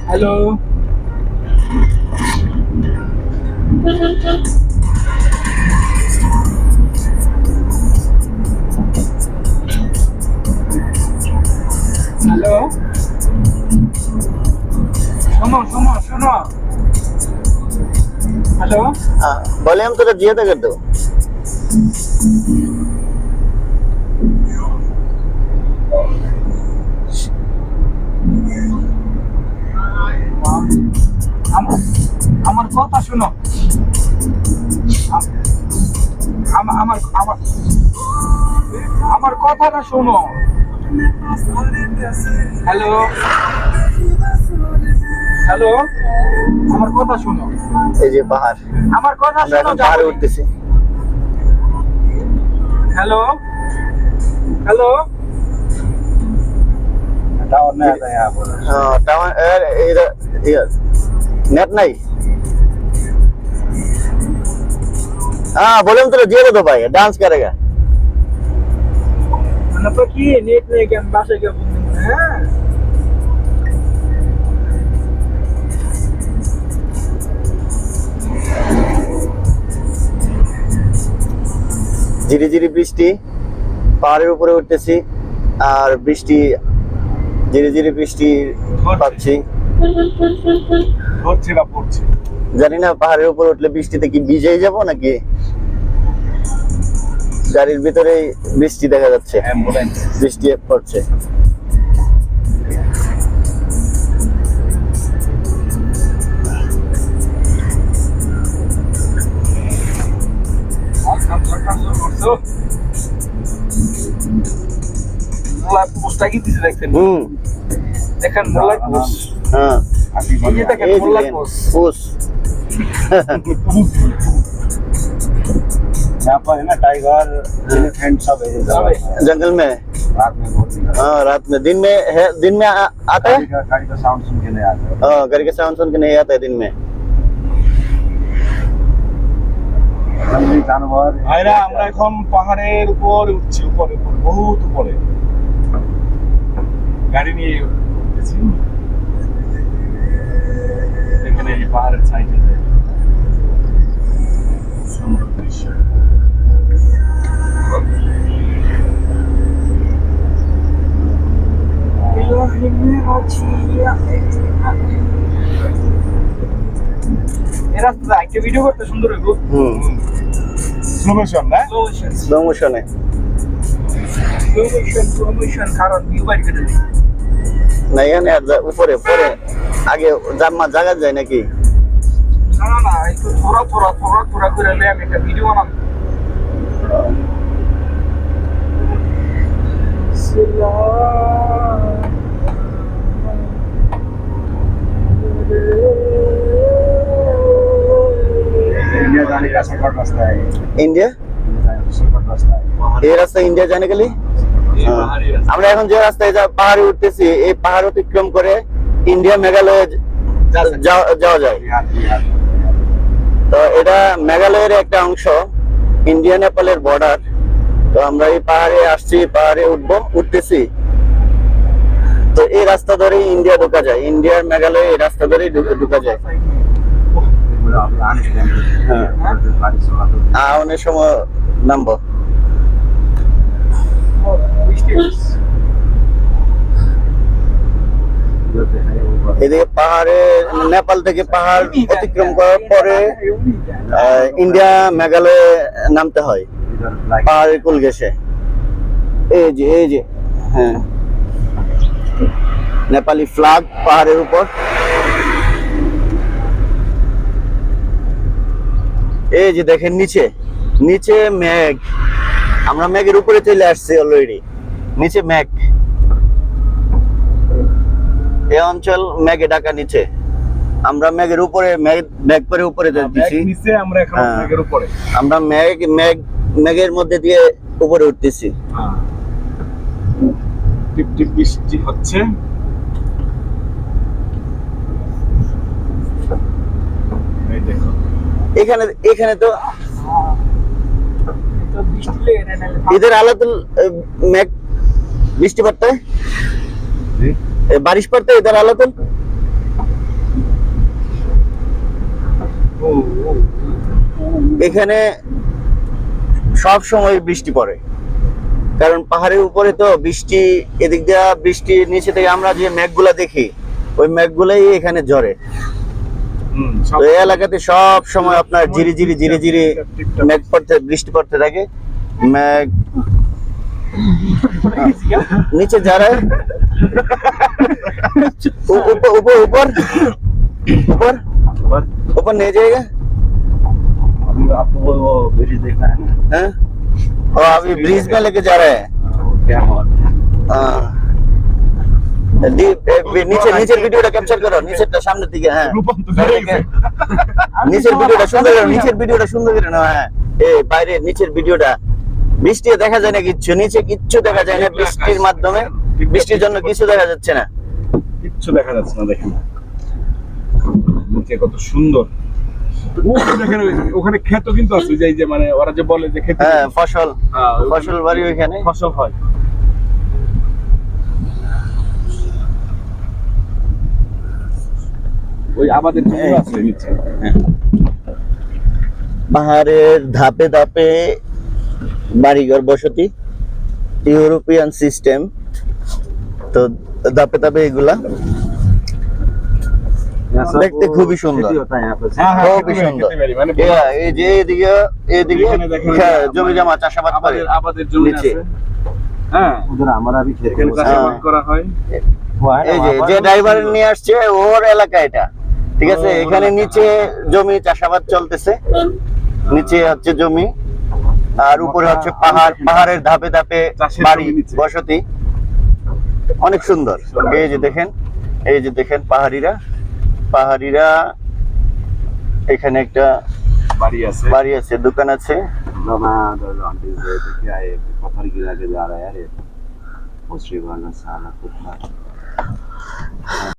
Hello, hello, শোনো শোনো শোনো, হ্যালো। वॉल्यूम तो ज्यादा कर दो। আমার কথা শোনো, আমার আমার আমার আমার কথাটা শোনো। হ্যালো হ্যালো, আমার কথা শোনো। এই যে পাহাড়, আমার কথা আমরা শোনো। এখন পাহাড়ে উঠতেছি। হ্যালো হ্যালো, टावर नहीं आता यहाँ पर। हाँ टावर इधर नेट नहीं। हाँ वॉल्यूम तो ज्यादा दो भाई, डांस करेगा। apa ki net नहीं क्या bahasa क्या बोलते हैं? ধীরে ধীরে বৃষ্টি, পাহাড়ের উপরে উঠতেছি আর বৃষ্টি, ধীরে ধীরে বৃষ্টি পাচ্ছি। ধরছে না পড়ছে। জানি না পাহাড়ের উপরে উঠলে বৃষ্টিতে কি ভিজেই যাব নাকি। গাড়ির ভিতরে বৃষ্টি দেখা যাচ্ছে, অ্যাম্বুলেন্স বৃষ্টি পড়ছে। মোলাই পোস্টটা কি দিছে দেখছেন? দেখেন মোলাই পোস্ট। হ্যাঁ এই যে দেখেন মোলাই পোস্ট। पोस्ट यहाँ पर है ना टाइगर, एलिफेंट सब है जंगल में। रात में बहुत हाँ रात में, दिन में है, दिन में आता है। गाड़ी का साउंड सुन के नहीं आता है। हाँ गाड़ी का साउंड सुन के नहीं आता है दिन में। जंगली जानवर ভাইরা আমরা এখন পাহাড়ের উপর উঠছি, উপরে উপরে বহুত উপরে গাড়ি নিয়ে উঠতেছি। এখানে এই পাহাড়ের সাইডে সুন্দর দৃশ্য। এই রাস্তা একটা ভিডিও করতে সুন্দর হইব। স্লো মোশন না? स्लो मोशन है। স্লো মোশন কারণ ভিউ বাইর করে দেয়। नहीं है ना ऊपर है, ऊपर है आगे জামা জায়গা যায় নাকি। না না না, একটু থোড়া থোড়া থোড়া থোড়া করে নিয়ে আমি একটা ভিডিও বানাবো। इंडिया जाने का शॉर्टकट रास्ता है। इंडिया शॉर्टकट रास्ता है। এই রাস্তা ইন্ডিয়া जाने के लिए। ये पहाड़ी रास्ता। আমরা এখন যে রাস্তায় পাহাড়ে উঠতেছি, এই পাহাড় অতিক্রম করে ইন্ডিয়া মেঘালয়ে যাওয়া যায়। তো এটা মেঘালয়ের একটা অংশ, ইন্ডিয়া নেপালের বর্ডার। তো আমরা এই পাহাড়ে আসছি, পাহাড়ে উঠতেছি। তো এই রাস্তা ধরে ইন্ডিয়া ঢোকা যায়, ইন্ডিয়ার মেঘালয়ে এই রাস্তা ধরেই ঢোকা যায়। হ্যাঁ অনেক সময় নামবো। এদিকে পাহাড়ে, নেপাল থেকে পাহাড় অতিক্রম করার পরে ইন্ডিয়া মেঘালয়ে নামতে হয় পাহাড়ের কুল ঘেঁষে। এই যে হ্যাঁ নেপালি ফ্ল্যাগ পাহাড়ের উপর। এই যে দেখেন নিচে নিচে মেঘ, আমরা মেঘের উপরে চলে আসছি অলরেডি। নিচে মেঘ, এই অঞ্চল মেঘে ঢাকা। নিচে আমরা মেঘের উপরে, মেঘ করে উপরে যাচ্ছি। নিচে আমরা এখন মেঘের উপরে, আমরা মেঘের মধ্যে দিয়ে উপরে উঠতেছি। টিপ টিপ বৃষ্টি হচ্ছে। এই দেখো এখানে তো इधर हालत मैं বৃষ্টি পড়তে बारिश पड़ते इधर हालत এখানে সব সময় বৃষ্টি পড়ে, কারণ পাহাড়ের উপরে তো বৃষ্টি, এদিক দিয়ে বৃষ্টি, নিচে থেকে আমরা যে মেঘগুলা দেখি ওই মেঘগুলাই এখানে ঝরে। তো এই এলাকাতে সব সময় আপনার ঝিরি ঝিরি ঝিরি ঝিরি মেঘ পড়তে, বৃষ্টি পড়তে থাকে। মেঘ नीचे जा रहा है, ऊपर ऊपर ऊपर ऊपर ऊपर नहीं जाएगा। आपको वो ब्रिज देखना है ना? हैं? और अभी ब्रिज में लेके जा रहा है। क्या हुआ? हाँ, नीचे नीचे वीडियोটা ক্যাপচার করো, নিচেরটা সামনের দিকে। হ্যাঁ, নিচের ভিডিওটা সুন্দর করো, নিচের ভিডিওটা সুন্দর করে নাও। হ্যাঁ, এই বাইরে নিচের ভিডিওটা, বৃষ্টি দেখা যায় না, কিচ্ছু নিচে কিচ্ছু দেখা যায় না বৃষ্টির মাধ্যমে, বৃষ্টির জন্য কিছু দেখা যাচ্ছে না, কিচ্ছু দেখা যাচ্ছে না। দেখেন নিচে কত সুন্দর। দেখেন ওখানে ক্ষেত কিন্তু আছে, যে এই যে মানে ওরা যে বলে যে ক্ষেত, হ্যাঁ ফসল, ফসল বাড়ি ওইখানে ফসল হয়। ওই আমাদের জমি আছে নিচে। পাহাড়ের ধাপে ধাপে বাড়িঘর বসতি, ইউরোপিয়ান সিস্টেম। তো ধাপে ধাপে এগুলা দেখতে খুবই সুন্দর, খুবই সুন্দর। এই যে এদিকে এদিকে জমি জমা চাষাবাদ করে, আমাদের জমি আছে। হ্যাঁ, উধর আমরা भी এখানে চাষাবাদ করা হয়। এই যে ড্রাইভার নিয়ে আসছে ওর এলাকা এটা, ঠিক আছে। এখানে নিচে জমি চাষাবাদ চলতেছে, নিচে হচ্ছে জমি, আর উপরে হচ্ছে পাহাড়, পাহাড়ের ধাপে ধাপে বাড়ি বসতি, অনেক সুন্দর। এই যে দেখেন, এই যে দেখেন পাহাড়িরা, পাহাড়িরা এখানে একটা বাড়ি আছে, দোকান আছে। पत्थर गिरा के जा रहा है यार, ये मुश्किल वाला साला कुत्ता।